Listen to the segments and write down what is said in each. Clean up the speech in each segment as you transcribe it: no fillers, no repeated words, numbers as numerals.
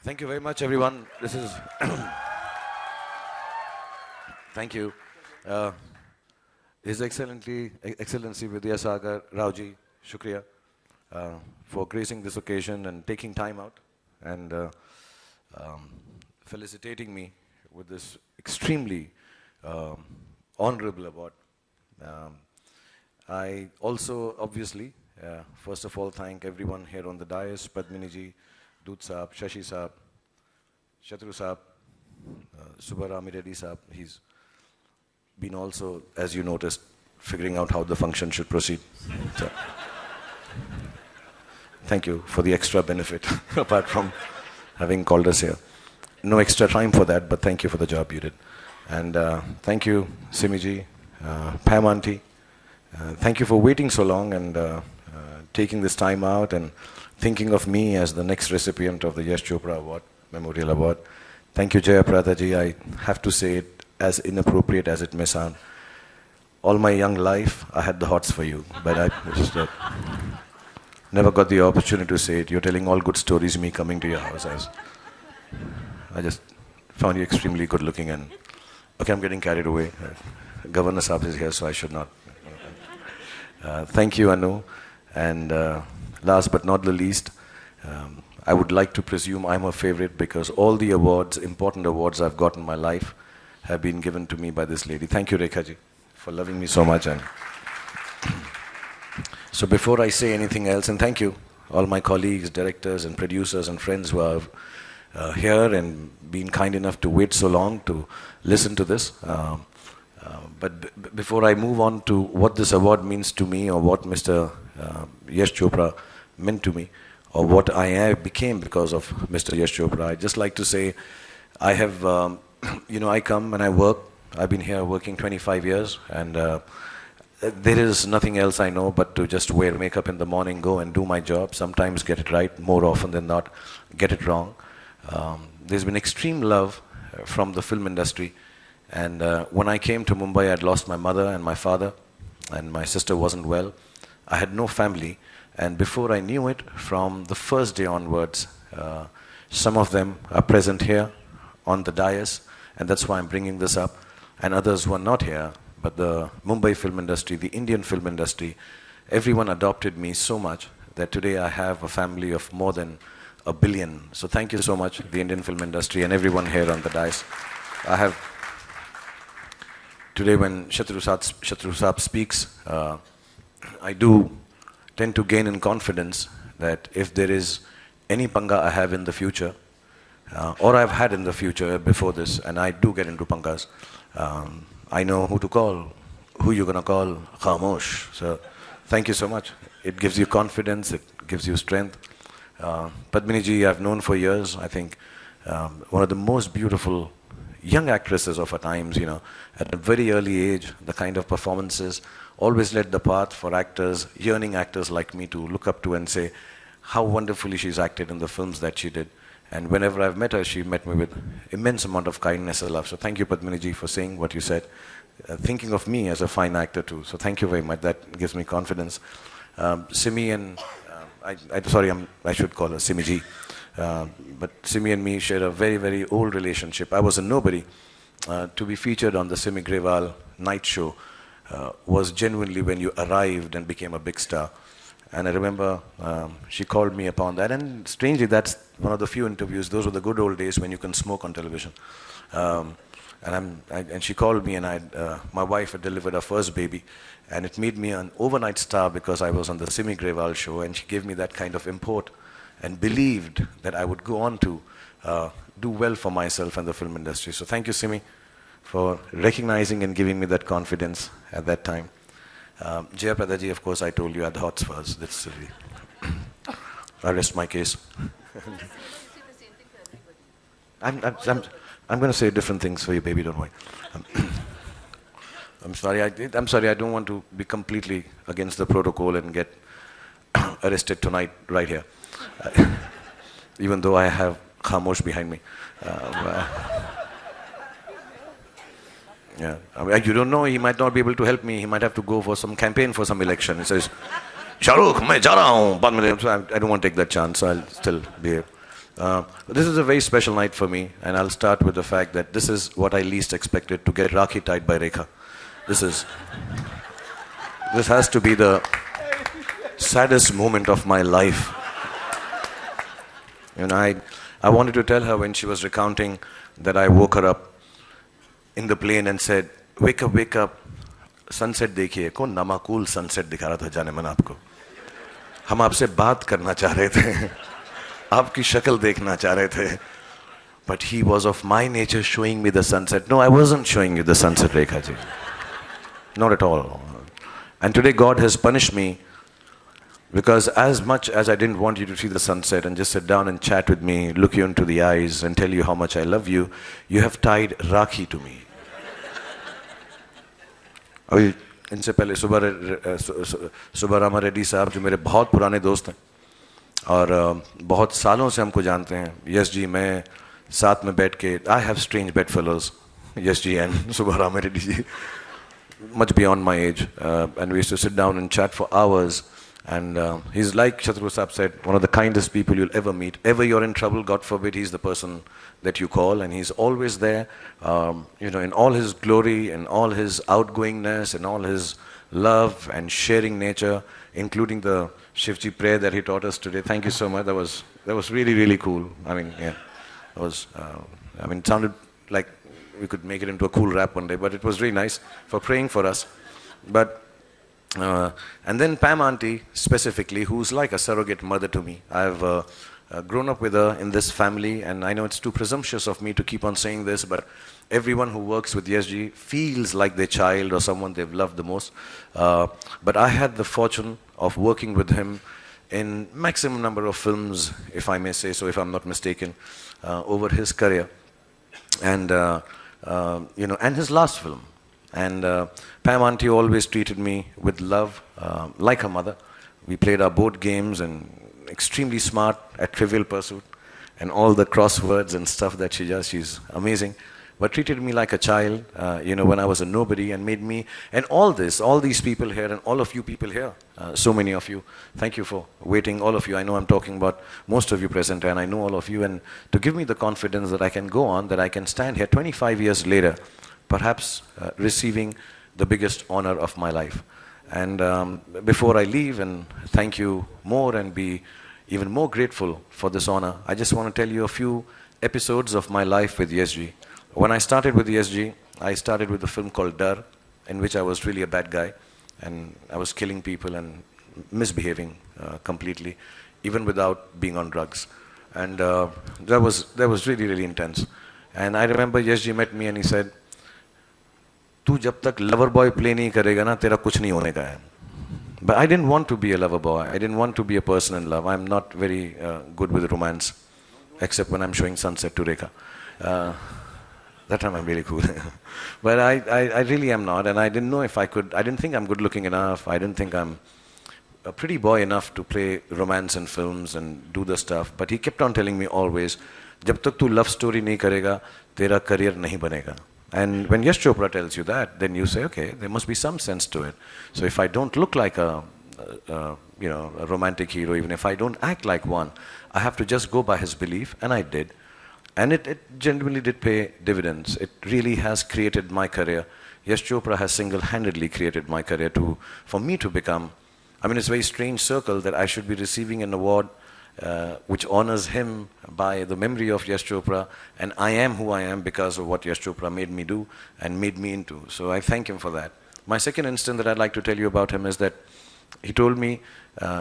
Thank you very much, everyone. This is... Thank you. His Excellency Vidyasagar Raoji, Shukriya, for gracing this occasion and taking time out and felicitating me with this extremely honorable award. I also, obviously, first of all, thank everyone here on the dais, Padmini ji, Doot Saab, Shashi Saab, Shatru Saab, Subbarami Reddy Saab. He's been also, as you noticed, figuring out how the function should proceed. So, thank you for the extra benefit, apart from having called us here. No extra time for that, but thank you for the job you did. And thank you, Simiji, Pam Auntie. Thank you for waiting so long and taking this time out and thinking of me as the next recipient of the Yash Chopra Award, Memorial Award. Thank you, Jaya Prada ji. I have to say it, as inappropriate as it may sound. All my young life, I had the hots for you, but I just never got the opportunity to say it. You're telling all good stories, me coming to your house. I just found you extremely good looking and... Okay, I'm getting carried away. Governor Saab is here, so I should not. Thank you, Anu. And last but not the least, I would like to presume I'm her favorite because all the awards, important awards I've got in my life have been given to me by this lady. Thank you, Rekha ji, for loving me so much. And so before I say anything else, and thank you, all my colleagues, directors and producers and friends who are here and been kind enough to wait so long to listen to this. But before I move on to what this award means to me or what Mr. Yash Chopra meant to me or what I became because of Mr. Yash Chopra, I'd just like to say I have, I come and I work. I've been here working 25 years and there is nothing else I know but to just wear makeup in the morning, go and do my job, sometimes get it right, more often than not get it wrong. There's been extreme love from the film industry. And when I came to Mumbai, I'd lost my mother and my father, and my sister wasn't well. I had no family, and before I knew it, from the first day onwards, some of them are present here on the dais, and that's why I'm bringing this up, and others who are not here, but the Mumbai film industry, the Indian film industry, everyone adopted me so much that today I have a family of more than 1 billion. So thank you so much, the Indian film industry and everyone here on the dais. Today when Shatru Saab speaks, I do tend to gain in confidence that if there is any panga I have in the future, or I've had in the future before this, and I do get into pangas, I know who to call, who you're going to call, Khamosh. So thank you so much. It gives you confidence, it gives you strength. Padmini ji I've known for years, I think one of the most beautiful young actresses of our times, at a very early age, the kind of performances always led the path for actors, yearning actors like me to look up to and say how wonderfully she's acted in the films that she did. And whenever I've met her, she met me with immense amount of kindness and love. So thank you, Padmini ji, for saying what you said, thinking of me as a fine actor too. So thank you very much. That gives me confidence. Simi and, I should call her Simi ji. But Simi and me share a very, very old relationship. I was a nobody. To be featured on the Simi Grewal night show was genuinely when you arrived and became a big star. And I remember she called me upon that. And strangely, that's one of the few interviews. Those were the good old days when you can smoke on television. And she called me, and my wife had delivered her first baby. And it made me an overnight star because I was on the Simi Grewal show. And she gave me that kind of import and believed that I would go on to do well for myself and the film industry. So thank you, Simi, for recognizing and giving me that confidence at that time. Jaya Prada ji, of course, I told you, had the hots for us. That's silly. I rest my case. I'm going to say different things for you, baby, don't worry. I'm sorry, I don't want to be completely against the protocol and get arrested tonight right here. Even though I have Khamosh behind me. Yeah, you don't know, he might not be able to help me. He might have to go for some campaign for some election. He says, Shahrukh, main ja raha hu. I don't want to take that chance, so I'll still be here. This is a very special night for me, and I'll start with the fact that this is what I least expected, to get Rakhi tied by Rekha. This has to be the saddest moment of my life. And I wanted to tell her when she was recounting that I woke her up in the plane and said, wake up, sunset dekhiye. Kaun namakul sunset dikha raha tha jaane man aapko. हम आपसे बात करना चाह रहे थे, आपकी शक्ल देखना चाह रहे थे. But he was of my nature showing me the sunset. No, I wasn't showing you the sunset, Rekha ji. Not at all. And today God has punished me, because as much as I didn't want you to see the sunset and just sit down and chat with me, look you into the eyes and tell you how much I love you, you have tied Rakhi to me. अभी इनसे पहले सुबह रामा रेड्डी साहब, जो मेरे बहुत पुराने दोस्त हैं और बहुत सालों से हमको जानते हैं, यश जी मैं साथ में बैठ के, I have strange bedfellows, Yash ji and Subba Rama Reddy ji, much beyond my age, and we used to sit down and chat for hours. And he's like Shatru Saab said, one of the kindest people you'll ever meet. Ever you're in trouble, God forbid, he's the person that you call, and he's always there, in all his glory, in all his outgoingness, in all his love and sharing nature, including the Shivji prayer that he taught us today. Thank you so much. That was really, really cool. I mean, yeah, it was. It sounded like we could make it into a cool rap one day, but it was really nice for praying for us. But and then Pam Auntie specifically, who's like a surrogate mother to me. I've grown up with her in this family, and I know it's too presumptuous of me to keep on saying this, but everyone who works with YSG feels like their child or someone they've loved the most. But I had the fortune of working with him in maximum number of films, if I may say so, if I'm not mistaken, over his career. And and his last film. And Pam Auntie always treated me with love, like her mother. We played our board games, and extremely smart at Trivial Pursuit and all the crosswords and stuff that she does. She's amazing. But treated me like a child, when I was a nobody, and made me, and all these people here, and all of you people here, so many of you, thank you for waiting, all of you. I know I'm talking about most of you present, and I know all of you, and to give me the confidence that I can go on, that I can stand here 25 years later, perhaps receiving the biggest honor of my life. And before I leave and thank you more and be even more grateful for this honor, I just want to tell you a few episodes of my life with YSG. When I started with YSG, I started with a film called Dar, in which I was really a bad guy, and I was killing people and misbehaving completely, even without being on drugs. And that was really, really intense. And I remember YSG met me and he said, "तू जब तक lover boy play नहीं करेगा ना, तेरा कुछ नहीं होने का है." But I didn't want to be a lover boy. I didn't want to be a person in love. I'm not very good with romance, except when I'm showing sunset to Rekha. That time I'm really cool. But I really am not, and I didn't know if I could. I didn't think I'm good looking enough. I didn't think I'm a pretty boy enough to play romance in films and do the stuff. But he kept on telling me always, "जब तक तू love story नहीं करेगा, तेरा career नहीं बनेगा." And when Yash Chopra tells you that, then you say, okay, there must be some sense to it. So if I don't look like a romantic hero, even if I don't act like one, I have to just go by his belief, and I did. And it genuinely did pay dividends. It really has created my career. Yash Chopra has single-handedly created my career for me to become, it's a very strange circle that I should be receiving an award which honors him by the memory of Yash Chopra, and I am who I am because of what Yash Chopra made me do and made me into. So I thank him for that. My second instance that I'd like to tell you about him is that he told me,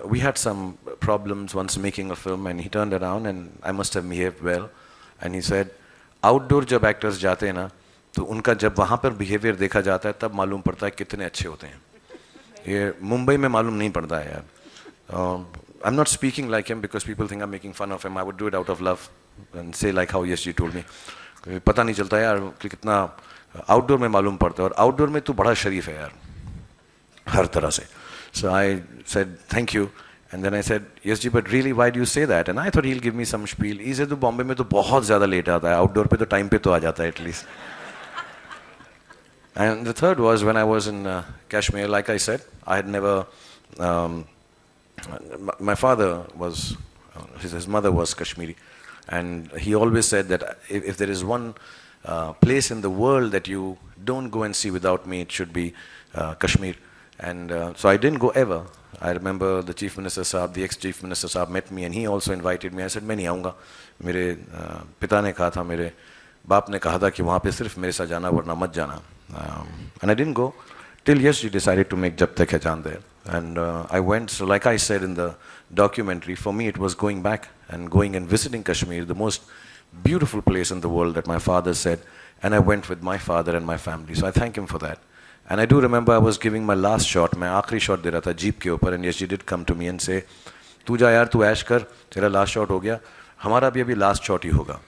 we had some problems once making a film, and he turned around, and I must have behaved well, and he said, outdoor जब actors जाते हैं ना, तो उनका जब वहाँ पर behavior देखा जाता है, तब मालूम पड़ता है कितने अच्छे होते हैं. ये मुंबई में मालूम नहीं पड़ता है यार. I'm not speaking like him because people think I'm making fun of him. I would do it out of love and say like how Yashji told me. पता नहीं चलता यार कि कितना outdoor में मालूम पड़ता है, और outdoor में तू बड़ा शरीफ है यार हर तरह से. So I said thank you, and then I said, Yashji, but really why do you say that? And I thought he'll give me some spiel. He said, तो बॉम्बे में तो बहुत ज़्यादा लेट आता है, outdoor पे तो time पे तो आ जाता है at least. And the third was when I was in Kashmir. Like I said, I had never. My father was, his mother was Kashmiri, And he always said that if there is one place in the world that you don't go and see without me, it should be Kashmir. And so I didn't go ever. I remember the Chief Minister Saab, the ex-Chief Minister Saab met me and he also invited me. I said, मैं नहीं आऊँगा. मेरे पिता ने कहा था, मेरे बाप ने कहा था कि वहाँ पे सिर्फ मेरे साथ जाना वरना मत जाना. And I didn't go till Yash decided to make Jab Tak Hai Jaan there. And I went, so like I said in the documentary, for me it was going back and going and visiting Kashmir, the most beautiful place in the world that my father said, and I went with my father and my family. So I thank him for that. And I do remember I was giving my last shot, मैं आखिरी shot दे रहा था jeep के ऊपर, and Yash did come to me and say, तू जा यार, तू ऐश कर, तेरा last shot हो गया, हमारा भी अभी last shot ही होगा.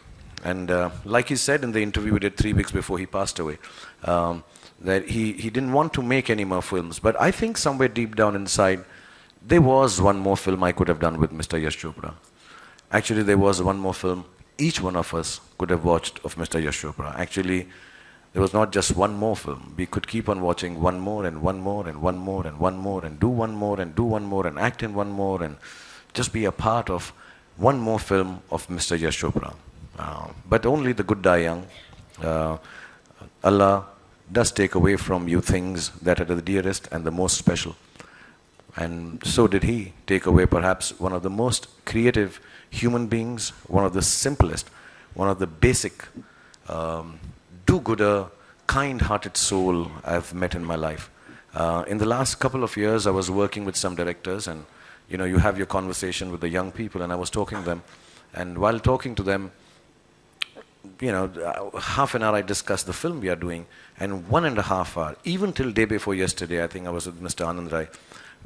And like he said in the interview we did 3 weeks before he passed away, that he didn't want to make any more films. But I think somewhere deep down inside, there was one more film I could have done with Mr. Yash Chopra. Actually, there was one more film each one of us could have watched of Mr. Yash Chopra. Actually, there was not just one more film. We could keep on watching one more and one more and one more and one more and do one more and do one more and act in one more and just be a part of one more film of Mr. Yash Chopra. But only the good die young. Allah does take away from you things that are the dearest and the most special. And so did he take away perhaps one of the most creative human beings, one of the simplest, one of the basic, do-gooder, kind-hearted soul I've met in my life. In the last couple of years, I was working with some directors, and you know, you have your conversation with the young people, and I was talking to them, and while talking to them, you know, half an hour I discussed the film we are doing, and 1.5 hours, even till day before yesterday, I think I was with Mr. Anand Rai,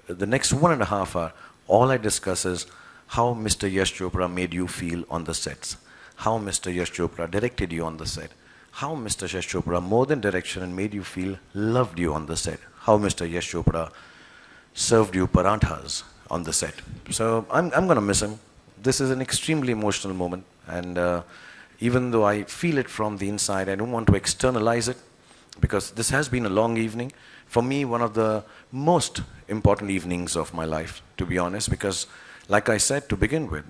the next 1.5 hours, all I discuss is how Mr. Yash Chopra made you feel on the sets, how Mr. Yash Chopra directed you on the set, how Mr. Yash Chopra, more than direction, and made you feel loved you on the set, how Mr. Yash Chopra served you paranthas on the set. So I'm going to miss him. This is an extremely emotional moment, and even though I feel it from the inside, I don't want to externalize it, because this has been a long evening. For me, one of the most important evenings of my life, to be honest, because like I said to begin with,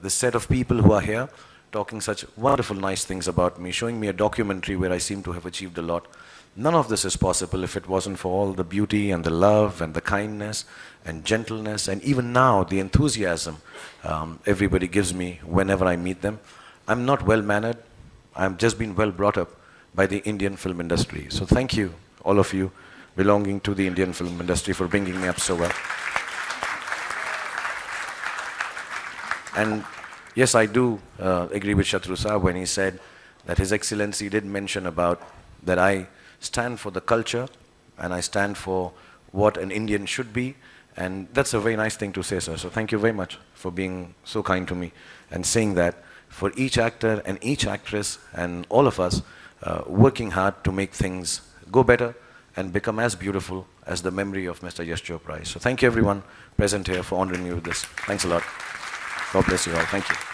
this set of people who are here talking such wonderful, nice things about me, showing me a documentary where I seem to have achieved a lot. None of this is possible if it wasn't for all the beauty and the love and the kindness and gentleness and even now the enthusiasm everybody gives me whenever I meet them. I'm not well-mannered. I've just been well brought up by the Indian film industry. So thank you, all of you belonging to the Indian film industry, for bringing me up so well. And yes, I do agree with Shatru Saab when he said that His Excellency did mention about that I stand for the culture and I stand for what an Indian should be, and that's a very nice thing to say, sir. So thank you very much for being so kind to me and saying that for each actor and each actress and all of us working hard to make things go better and become as beautiful as the memory of Mr. Yash Chopra is. So thank you everyone present here for honoring me with this. Thanks a lot. God bless you all. Thank you.